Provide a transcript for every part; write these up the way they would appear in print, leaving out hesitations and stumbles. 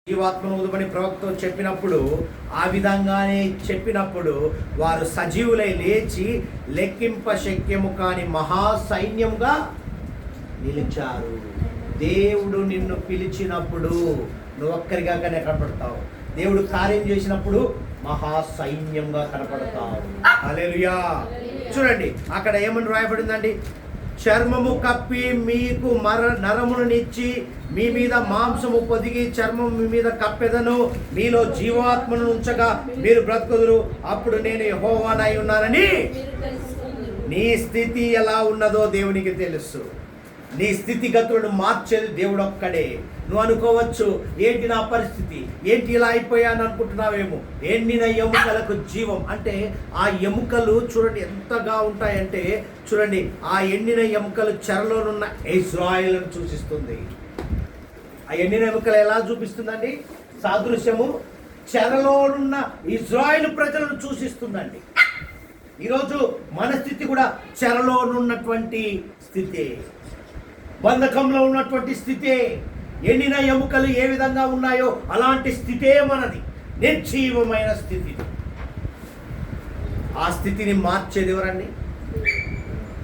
జీవాత్మను ఊదమని ప్రవక్త చెప్పినప్పుడు ఆ విధంగానే చెప్పినప్పుడు వారు సజీవులై లేచి లెక్కింప శక్యము కాని మహాసైన్యంగా నిలిచారు. దేవుడు నిన్ను పిలిచినప్పుడు నువ్వు ఒక్కరిగానే కనపడతావు. దేవుడు కార్యం చేసినప్పుడు మహాసైన్యంగా కనపడతావు. హల్లెలూయా. చూడండి అక్కడ ఏమని రాయబడిందండి, చర్మము కప్పి మీకు నరములనిచ్చి మీ మీద మాంసము పొదిగి చర్మం మీ మీద కప్పెదను, మీలో జీవాత్మను ఉంచగా మీరు బ్రతుకుదురు, అప్పుడు నేను యెహోవానై ఉన్నానని. నీ స్థితి ఎలా ఉన్నదో దేవునికి తెలుసు. నీ స్థితిగతులను మార్చేది దేవుడు ఒక్కడే. నువ్వు అనుకోవచ్చు, ఏంటి నా పరిస్థితి, ఏంటి ఇలా అయిపోయాను అనుకుంటున్నావేమో. ఎండిన ఎముకలకు జీవం అంటే ఆ ఎముకలు చూడండి ఎంతగా ఉంటాయంటే, చూడండి ఆ ఎండిన ఎముకలు చెరలోనున్న ఇజ్రాయేలును సూచిస్తుంది. ఆ ఎండిన ఎముకలు ఎలా చూపిస్తుందండి? సాదృశ్యము చెరలోనున్న ఇజ్రాయేలు ప్రజలను సూచిస్తుందండి. ఈరోజు మన స్థితి కూడా చెరలోనున్నటువంటి స్థితి, బంధకంలో ఉన్నటువంటి స్థితే. ఎండిన ఎముకలు ఏ విధంగా ఉన్నాయో అలాంటి స్థితే మనది, నిర్జీవమైన స్థితి. ఆ స్థితిని మార్చేది ఎవరండి?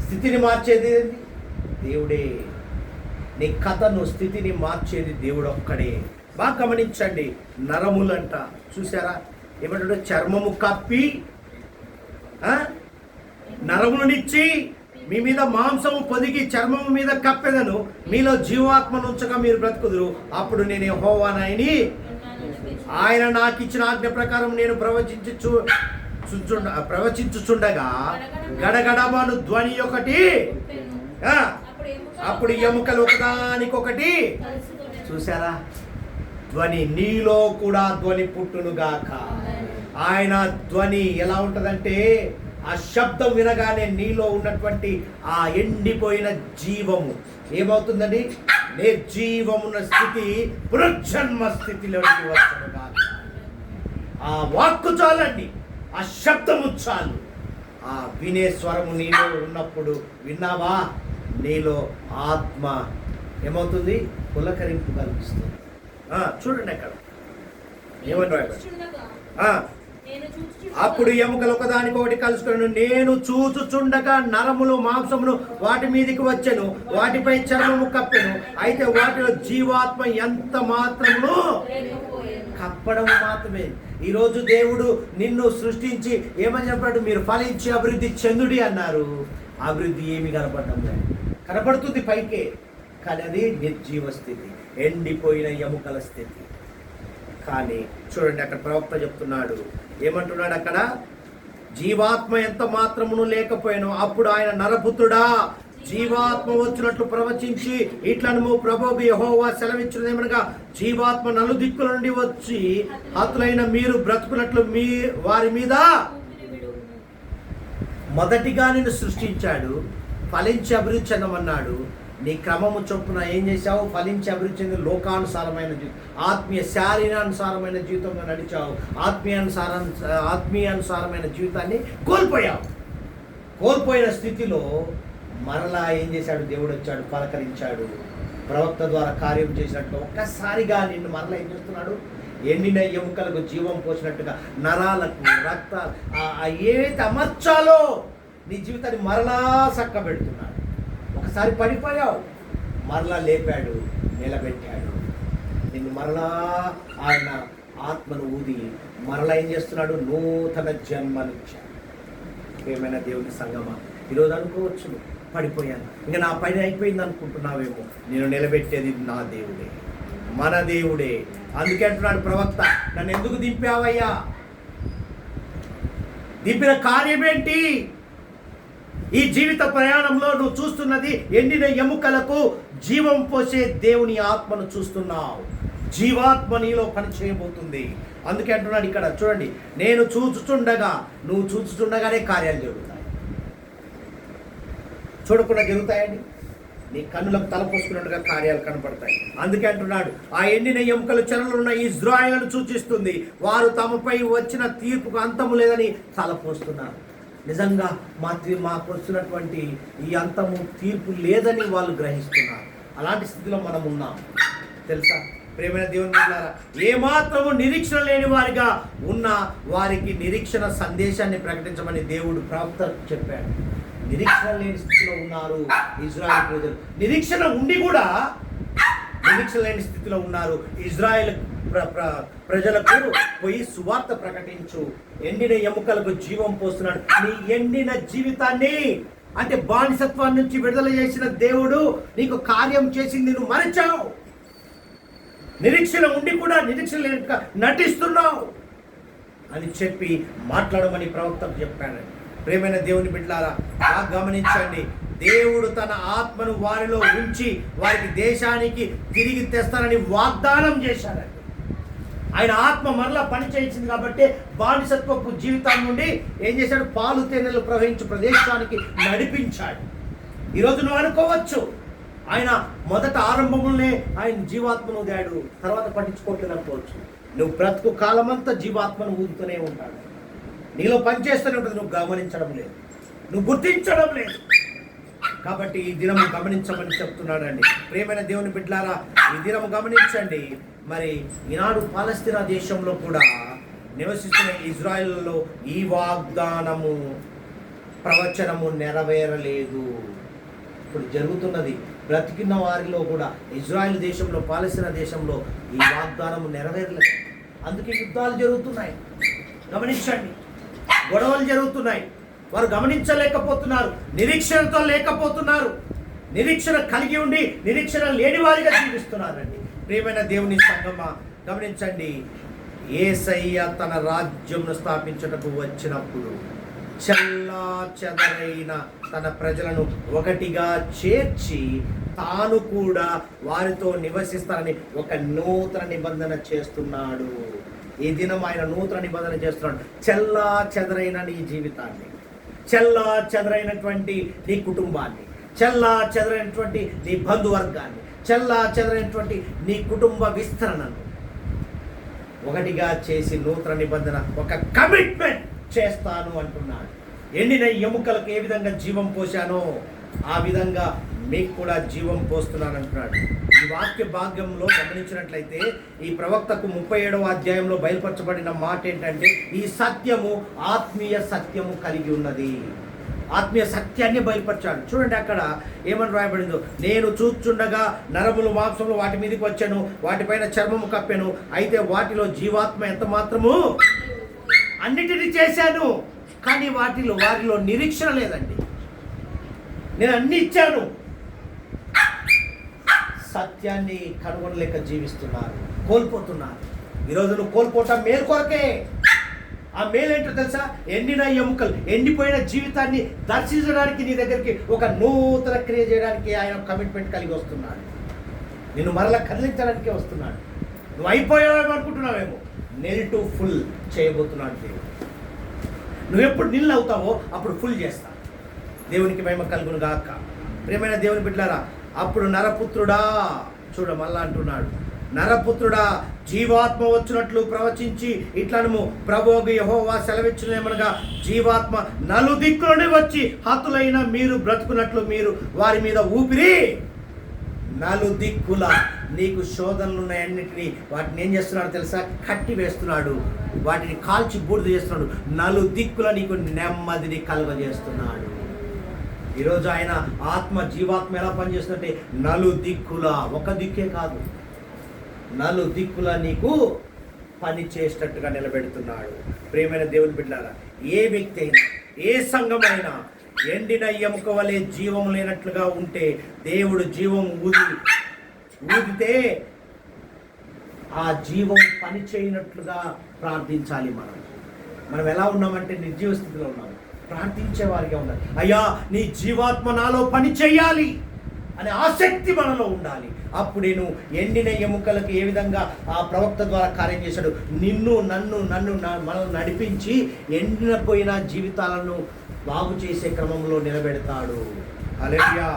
స్థితిని మార్చేది దేవుడే. నీ కథను స్థితిని మార్చేది దేవుడు ఒక్కడే. బాగా గమనించండి, నరములంట చూసారా, ఏమంటాడు? చర్మము కప్పి నరములనిచ్చి మీ మీద మాంసము పొదిగి చర్మము మీద కప్పెదను, మీలో జీవాత్మను ఉంచగా మీరు బ్రతుకుదురు, అప్పుడు నేను యెహోవానని. ఆయన నాకు ఇచ్చిన ఆజ్ఞ ప్రకారం నేను ప్రవచించుచుండగా గడగడమను ధ్వని ఒకటి, అప్పుడు ఎముకలు ఒకదానికొకటి. చూసారా ధ్వని? నీలో కూడా ధ్వని పుట్టునుగాక. ఆయన ధ్వని ఎలా ఉంటుందంటే, ఆ శబ్దం వినగానే నీలో ఉన్నటువంటి ఆ ఎండిపోయిన జీవము ఏమవుతుందండి? నిర్జీవమున్న స్థితి పునర్జన్మ స్థితిలోకి వస్తుందిగా. ఆ వాక్కు చాలండి, ఆ శబ్దము చాలు. ఆ వినే స్వరము నీలో ఉన్నప్పుడు, విన్నావా, నీలో ఆత్మ ఏమవుతుంది? పులకరింపు కలిగిస్తుంది. చూడండి అక్కడ ఏమన్నా, అప్పుడు ఎముకలు ఒకదానికొకటి కలుసుకుని నేను చూచుచుండగా నరములు మాంసమును వాటి మీదకి వచ్చెను, వాటిపై చర్మము కప్పెను, అయితే వాటిలో జీవాత్మ ఎంత మాత్రము కప్పడం మాత్రమే. ఈరోజు దేవుడు నిన్ను సృష్టించి ఏమని చెప్పాడు? మీరు ఫలించి అభివృద్ధి చెందుడి అన్నారు. అభివృద్ధి ఏమి కనపడటం లేదు. కనపడుతుంది పైకే, కానీ అది నిర్జీవ స్థితి, ఎండిపోయిన ఎముకల స్థితి. కానీ చూడండి అక్కడ ప్రవక్త చెప్తున్నాడు, ఏమంటున్నాడు అక్కడ? జీవాత్మ ఎంత మాత్రమును లేకపోయాను, అప్పుడు ఆయన నరపుత్రుడా జీవాత్మ వచ్చినట్లు ప్రవచించి ఇట్లను ప్రభువు యెహోవా సెలవిచ్చినదేమనగా, జీవాత్మ నలుదిక్కుల నుండి వచ్చి హతులైన మీరు బ్రతుకున్నట్లు మీ వారి మీద. మొదటిగా నిన్ను సృష్టించాడు, ఫలించి అభివృద్ధి చెందమన్నాడు. నీ క్రమము చొప్పున ఏం చేశావు? ఫలించి అభివృద్ధి చెంది లోకానుసారమైన జీవితం, ఆత్మీయ శారీరానుసారమైన జీవితంలో నడిచావు. ఆత్మీయానుసారమైన జీవితాన్ని కోల్పోయావు. కోల్పోయిన స్థితిలో మరలా ఏం చేశాడు? దేవుడు వచ్చాడు, పలకరించాడు, ప్రవక్త ద్వారా కార్యం చేసినట్టు ఒక్కసారిగా నిన్ను మరలా ఏం చేస్తున్నాడు? ఎండిన ఎముకలకు జీవం పోసినట్టుగా నరాలకు, రక్తాలు ఏవైతే అమర్చాలో నీ జీవితాన్ని మరలా చక్కబెడుతున్నాడు. ఒకసారి పడిపోయావు, మరలా లేపాడు, నిలబెట్టాడు. నిన్ను మరలా ఆయన ఆత్మను ఊది మరలా ఏం చేస్తున్నాడు? నూతన జన్మనిచ్చాడు. ఏమైనా దేవుని సంగమా, ఈరోజు అనుకోవచ్చు పడిపోయాను, ఇంకా నా పని అయిపోయింది అనుకుంటున్నావేమో. నేను నిలబెట్టేది నా దేవుడే, మన దేవుడే. అందుకే అంటున్నాడు ప్రవక్త, నన్ను ఎందుకు దింపావయ్యా? దింపిన కార్యం ఏంటి? ఈ జీవిత ప్రయాణంలో నువ్వు చూస్తున్నది ఎండిన ఎముకలకు జీవం పోసే దేవుని ఆత్మను చూస్తున్నావు. జీవాత్మ నీలో పని చేయబోతుంది. అందుకే అంటున్నాడు ఇక్కడ చూడండి, నేను చూచుచుండగా, నువ్వు చూచుచుండగానే కార్యాలు జరుగుతాయి. చూడకుండా జరుగుతాయండి? నీ కన్నులకు తలపోసుకున్నట్టుగా కార్యాలు కనపడతాయి. అందుకే అంటున్నాడు, ఆ ఎండిన ఎముకలు చెరలో ఉన్న ఇజ్రాయేలును సూచిస్తుంది. వారు తమపై వచ్చిన తీర్పుకు అంతము లేదని తలపోస్తున్నారు. నిజంగా మాకు వస్తున్నటువంటి ఈ అంతము తీర్పు లేదని వాళ్ళు గ్రహిస్తున్నారు. అలాంటి స్థితిలో మనం ఉన్నాం తెలుసా. ప్రియమైన దేవుని బిడ్డలారా, ఏమాత్రము నిరీక్షణ లేని వారిగా ఉన్న వారికి నిరీక్షణ సందేశాన్ని ప్రకటించమని దేవుడు ప్రవక్త చెప్పాడు. నిరీక్షణ లేని స్థితిలో ఉన్నారు ఇజ్రాయెల్ ప్రజలు. నిరీక్షణ ఉండి కూడా నిరీక్షణ లేని స్థితిలో ఉన్నారు. ఇజ్రాయెల్ ప్రజలకు పోయి సువార్త ప్రకటించు, ఎండిన ఎముకలకు జీవం పోస్తున్నాడు. నీ ఎండిన జీవితాన్ని, అంటే బానిసత్వాన్ని నుంచి విడుదల చేసిన దేవుడు నీకు కార్యం చేసింది, నువ్వు మరచావు. నిరీక్షణ ఉండి కూడా నిరీక్షణ లేక నటిస్తున్నావు అని చెప్పి మాట్లాడమని ప్రవక్తకు చెప్పాను. ప్రియమైన దేవుని బిడ్డలారా, గమనించండి, దేవుడు తన ఆత్మను వారిలో ఉంచి వారికి దేశానికి తిరిగి తెస్తానని వాగ్దానం చేశాడండి. ఆయన ఆత్మ మరలా పని చేయించింది కాబట్టి బానిసత్వపు జీవితం నుండి ఏం చేశాడు? పాలు తేనెలు ప్రవహించు ప్రదేశానికి నడిపించాడు. ఈరోజు నువ్వు అనుకోవచ్చు, ఆయన మొదట ఆరంభంలోనే ఆయన జీవాత్మను ఊదాడు, తర్వాత పట్టించుకోవట్లేదు అనుకోవచ్చు. నువ్వు బ్రతుకు కాలమంతా జీవాత్మను ఊదుతూనే ఉంటాడు. నీలో పనిచేస్తూనే ఉంటుంది, నువ్వు గమనించడం లేదు, నువ్వు గుర్తించడం లేదు. కాబట్టి ఈ దినము గమనించమని చెప్తున్నాడండి. ప్రియమైన దేవుని బిడ్డలారా, ఈ దినము గమనించండి. మరి ఈనాడు పాలస్తీనా దేశంలో కూడా నివసిస్తున్న ఇజ్రాయెల్లో ఈ వాగ్దానము ప్రవచనము నెరవేరలేదు. ఇప్పుడు జరుగుతున్నది, బ్రతికిన వారిలో కూడా ఇజ్రాయెల్ దేశంలో, పాలస్తీనా దేశంలో ఈ వాగ్దానము నెరవేరలేదు. అందుకే యుద్ధాలు జరుగుతున్నాయి, గమనించండి, గొడవలు జరుగుతున్నాయి. వారు గమనించలేకపోతున్నారు, నిరీక్షణతో లేకపోతున్నారు, నిరీక్షణ కలిగి ఉండి నిరీక్షణ లేని వారిగా జీవిస్తున్నారండి. ప్రియమైన దేవుని సంగమా, గమనించండి, యేసయ్య తన రాజ్యంను స్థాపించుటకు వచ్చినప్పుడు చెల్లా చెదరైన తన ప్రజలను ఒకటిగా చేర్చి తాను కూడా వారితో నివసిస్తానని ఒక నూతన నిబంధన చేస్తున్నాడు. ఈ దినం ఆయన నూతన నిబంధన చేస్తున్నాడు. చెల్లా చెదరైన నీ జీవితాన్ని, చెల్లా చెదరైనటువంటి నీ కుటుంబాన్ని, చెల్లా చెదరైనటువంటి నీ బంధువర్గాన్ని, చెల్లా చెదరైనటువంటి నీ కుటుంబ విస్తరణను ఒకటిగా చేసి నూతన నిబంధన, ఒక కమిట్మెంట్ చేస్తాను అంటున్నాడు. ఎండిన ఎముకలకు ఏ విధంగా జీవం పోశానో ఆ విధంగా మీకు కూడా జీవం పోస్తున్నాను అంటున్నాడు. ఈ వాక్య భాగ్యంలో గమనించినట్లయితే ఈ ప్రవక్తకు 37వ అధ్యాయంలో బయలుపరచబడిన మాట ఏంటంటే, ఈ సత్యము ఆత్మీయ సత్యము కలిగి ఉన్నది. ఆత్మీయ సత్యాన్ని బయలుపరిచాడు. చూడండి అక్కడ ఏమని రాయబడిందో, నేను చూచుండగా నరములు మాంసములు వాటి మీదకి వచ్చాను, వాటిపైన చర్మము కప్పాను, అయితే వాటిలో జీవాత్మ ఎంత మాత్రము, అన్నిటినీ చేశాను కానీ వారిలో నిరీక్షణ లేదండి. నేను అన్ని ఇచ్చాను, సత్యాన్ని కనుగొనలేక జీవిస్తున్నారు, కోల్పోతున్నారు. ఈరోజు నువ్వు కోల్పోవటం మేలు కొరకే. ఆ మేలేంటో తెలుసా? ఎండిన ఎముకలు, ఎండిపోయిన జీవితాన్ని దర్శించడానికి నీ దగ్గరికి ఒక నూతన క్రియ చేయడానికి ఆయన కమిట్మెంట్ కలిగి వస్తున్నాడు. నిన్ను మరలా కదిలించడానికే వస్తున్నాడు. నువ్వు అయిపోయావేమో అనుకుంటున్నావేమో, నెల్ టు ఫుల్ చేయబోతున్నాడు దేవుడు. నువ్వు ఎప్పుడు నిల్ అవుతావో అప్పుడు ఫుల్ చేస్తా. దేవునికి మహిమ కలుగును గాక. ప్రియమైన దేవుని బిడ్డలారా, అప్పుడు నరపుత్రుడా, చూడ మళ్ళా అంటున్నాడు, నరపుత్రుడా జీవాత్మ వచ్చినట్లు ప్రవచించి ఇట్లను ప్రభువు యెహోవా సెలవిచ్చినమనగా, జీవాత్మ నలుదిక్కుల నుండి వచ్చి హతులైన మీరు బ్రతుకున్నట్లు మీరు వారి మీద ఊపిరి. నలుదిక్కుల నీకు శోధనలు ఉన్నాయన్నిటినీ వాటిని ఏం చేస్తున్నాడు తెలుసా? కట్టి వేస్తున్నాడు, వాటిని కాల్చి బూడిద చేస్తున్నాడు. నలుదిక్కుల నీకు నెమ్మదిని కలుగజేస్తున్నాడు. ఈరోజు ఆయన ఆత్మ, జీవాత్మ ఎలా పనిచేస్తుందంటే నలుదిక్కుల, ఒక దిక్కే కాదు, నలుదిక్కుల నీకు పని చేసేటట్టుగా నిలబెడుతున్నాడు. ప్రియమైన దేవుని బిడ్డలారా, ఏ వ్యక్తి అయినా, ఏ సంఘమైనా ఎండిన ఎముక వలె జీవం లేనట్లుగా ఉంటే, దేవుడు జీవం ఊదితే ఆ జీవం పని చేయనట్లుగా ప్రార్థించాలి. మనం ఎలా ఉన్నామంటే నిర్జీవ స్థితిలో ఉన్నాము, ప్రార్థించే వారిగా ఉండాలి. అయ్యా నీ జీవాత్మ నాలో పని చేయాలి అనే ఆసక్తి మనలో ఉండాలి. అప్పుడు నేను ఎండిన ఎముకలకు ఏ విధంగా ఆ ప్రవక్త ద్వారా కార్యం చేశాడు, నన్ను మనల్ని నడిపించి ఎండిపోయిన జీవితాలను బాగు చేసే క్రమంలో నిలబెడతాడు. హల్లెలూయా,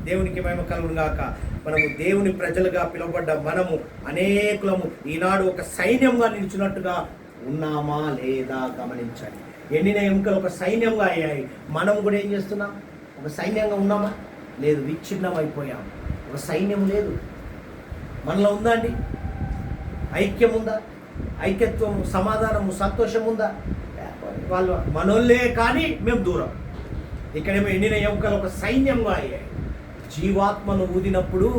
దేవునికి మహిమ కలుగును గాక. మనము దేవుని ప్రజలుగా పిలువబడ్డ మనము అనేకులము ఈనాడు ఒక సైన్యంగా నిలిచినట్టుగా ఉన్నామా లేదా గమనించండి. ఎండిన ఎముకలు ఒక సైన్యంగా అయ్యాయి. మనం కూడా ఏం చేస్తున్నాం? ఒక సైన్యంగా ఉన్నామా? లేదు, విచ్ఛిన్నం అయిపోయాం. ఒక సైన్యం లేదు. మనలో ఉందా అండి? ఐక్యం ఉందా? ఐక్యత్వం, సమాధానము, సంతోషం ఉందా? వాళ్ళు మనోళ్ళే కానీ మేము దూరం. ఇక్కడేమో ఎండిన ఎముకలు ఒక సైన్యంగా అయ్యాయి. జీవాత్మను ఊదినప్పుడు,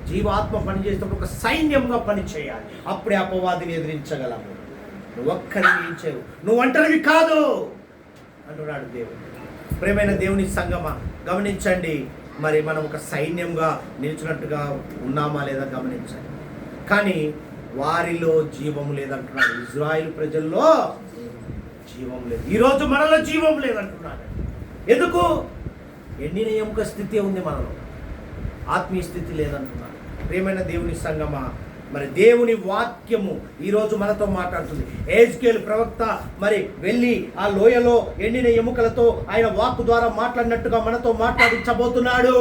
జీవాత్మ పనిచేసినప్పుడు ఒక సైన్యంగా పని చేయాలి. అప్పుడే అపవాదిని ఎదిరించగలము. నువ్వు ఒక్కరిని ఏం చేయవు, నువ్వు ఒంటరివి కాదు అంటున్నాడు దేవుడు. ప్రేమైన దేవుని సంగమా, గమనించండి. మరి మనం ఒక సైన్యంగా నిలిచినట్టుగా ఉన్నామా లేదా గమనించండి. కానీ వారిలో జీవం లేదంటున్నాడు. ఇజ్రాయిల్ ప్రజల్లో జీవం లేదు. ఈరోజు మనలో జీవం లేదంటున్నాడు. ఎందుకు? ఎండిన ఎముక స్థితి ఉంది మనలో, ఆత్మీయ స్థితి లేదంటున్నాడు. ప్రేమైన దేవుని సంగమా, మరి దేవుని వాక్యము ఈరోజు మనతో మాట్లాడుతుంది. ఎహెజ్కేలు ప్రవక్త మరి వెళ్ళి ఆ లోయలో ఎండిన ఎముకలతో ఆయన వాక్కు ద్వారా మాట్లాడినట్టుగా మనతో మాట్లాడించబోతున్నాడు.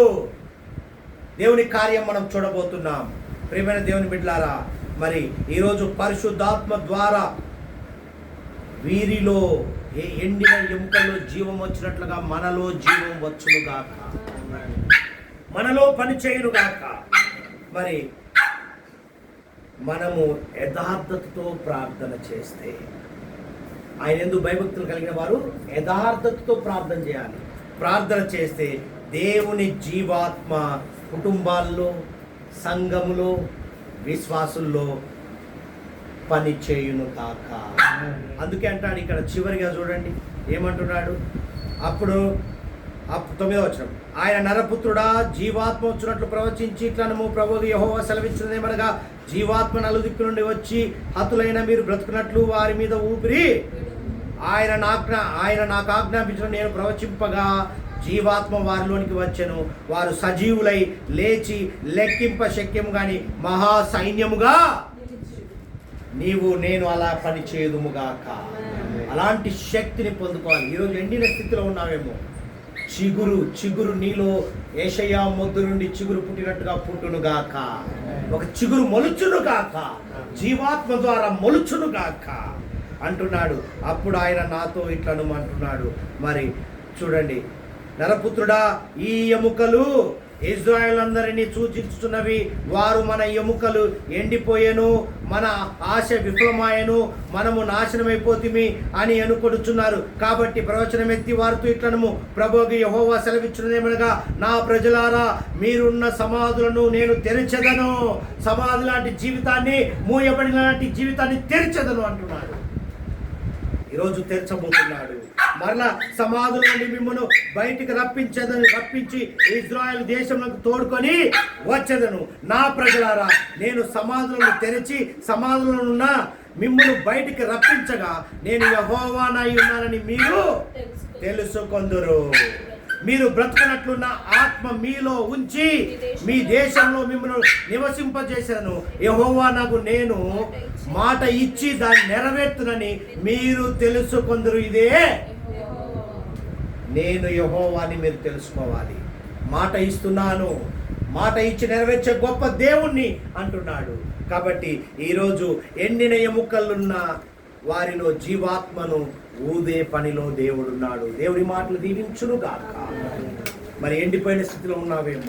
దేవుని కార్యం మనం చూడబోతున్నాం. ప్రియమైన దేవుని బిడ్డలారా, మరి ఈరోజు పరిశుద్ధాత్మ ద్వారా వీరిలో ఎండిన ఎముకల్లో జీవం వచ్చినట్లుగా మనలో జీవం వచ్చునుగాక, మనలో పని చేయునుగాక. మరి మనము యథార్థతతో ప్రార్థన చేస్తే, ఆయన ఎందుకు భయభక్తులు కలిగిన వారు యథార్థతతో ప్రార్థన చేయాలి. ప్రార్థన చేస్తే దేవుని జీవాత్మ కుటుంబాల్లో, సంఘములో, విశ్వాసుల్లో పని చేయును కాక. అందుకే అంటాడు ఇక్కడ చివరిగా చూడండి ఏమంటున్నాడు. అప్పుడు 9వ వచనం, ఆయన నరపుత్రుడా, జీవాత్మ వచ్చినట్లు ప్రవచించి ఇట్లనము ప్రభువు యెహోవా సెలవిచ్చినదేమనగా, జీవాత్మ నలుదిక్కు నుండి వచ్చి హతులైన మీరు బ్రతుకున్నట్లు వారి మీద ఊపిరి ఆయన నాకు ఆజ్ఞాపించిన నేను ప్రవచింపగా జీవాత్మ వారిలోనికి వచ్చెను. వారు సజీవులై లేచి లెక్కింప శక్యము గాని మహా సైన్యముగా నేను అలా పని చేయదుముగాక. అలాంటి శక్తిని పొందుకోవాలి. ఈరోజు ఎండిన స్థితిలో ఉన్నావేమో. చిగురు నీలో ఏషయ్యా మొద్దు నుండి చిగురు పుట్టినట్టుగా పుట్టునుగాక. ఒక చిగురు మొలుచునుగాక, జీవాత్మ ద్వారా మొలుచునుగాక అంటున్నాడు. అప్పుడు ఆయన నాతో ఇట్లను అంటున్నాడు. మరి చూడండి, నరపుత్రుడా, ఈ ఎముకలు ఇజ్రాయేల్ అందరినీ సూచిస్తున్నవి. వారు మన ఎముకలు ఎండిపోయేను, మన ఆశ విఫలమాయను, మనము నాశనమైపోతిమి అని అనుకొనుచున్నారు. కాబట్టి ప్రవచనం ఎత్తి వారితో ఇట్లనము, ప్రభువు యెహోవా సెలవిచ్చినదేమనగా, నా ప్రజలారా, మీరున్న సమాధులను నేను తెరిచెదను. సమాధి లాంటి జీవితాన్ని, మూయబడిన లాంటి జీవితాన్ని తెరిచెదను అంటున్నాడు. ఈరోజు తెరచబోతున్నాడు. మరలా సమాధుల నుండి మిమ్మల్ని బయటికి రప్పించి ఇజ్రాయెల్ దేశంలోకి తోడుకొని వచ్చేదను. నా ప్రజలారా, నేను సమాధులను తెరిచి సమాధులనున్న మిమ్మల్ని బయటికి రప్పించగా నేను యెహోవానై ఉన్నానని మీరు తెలుసుకొందురు. మీరు బ్రతుకున్నట్లున్న ఆత్మ మీలో ఉంచి మీ దేశంలో మిమ్మల్ని నివసింపజేశాను. యెహోవా నాకు నేను మాట ఇచ్చి దాన్ని నెరవేర్తునని మీరు తెలుసుకొందురు. ఇదే నేను యెహోవాని మీరు తెలుసుకోవాలి. మాట ఇస్తున్నాను, మాట ఇచ్చి నెరవేర్చే గొప్ప దేవుణ్ణి అంటున్నాడు. కాబట్టి ఈరోజు ఎండిన ఎముకలున్న వారిలో జీవాత్మను ఊదే పనిలో దేవుడున్నాడు. దేవుడి మాటలు దీవించునుగాక. మరి ఎండిపోయిన స్థితిలో ఉన్నావేమో,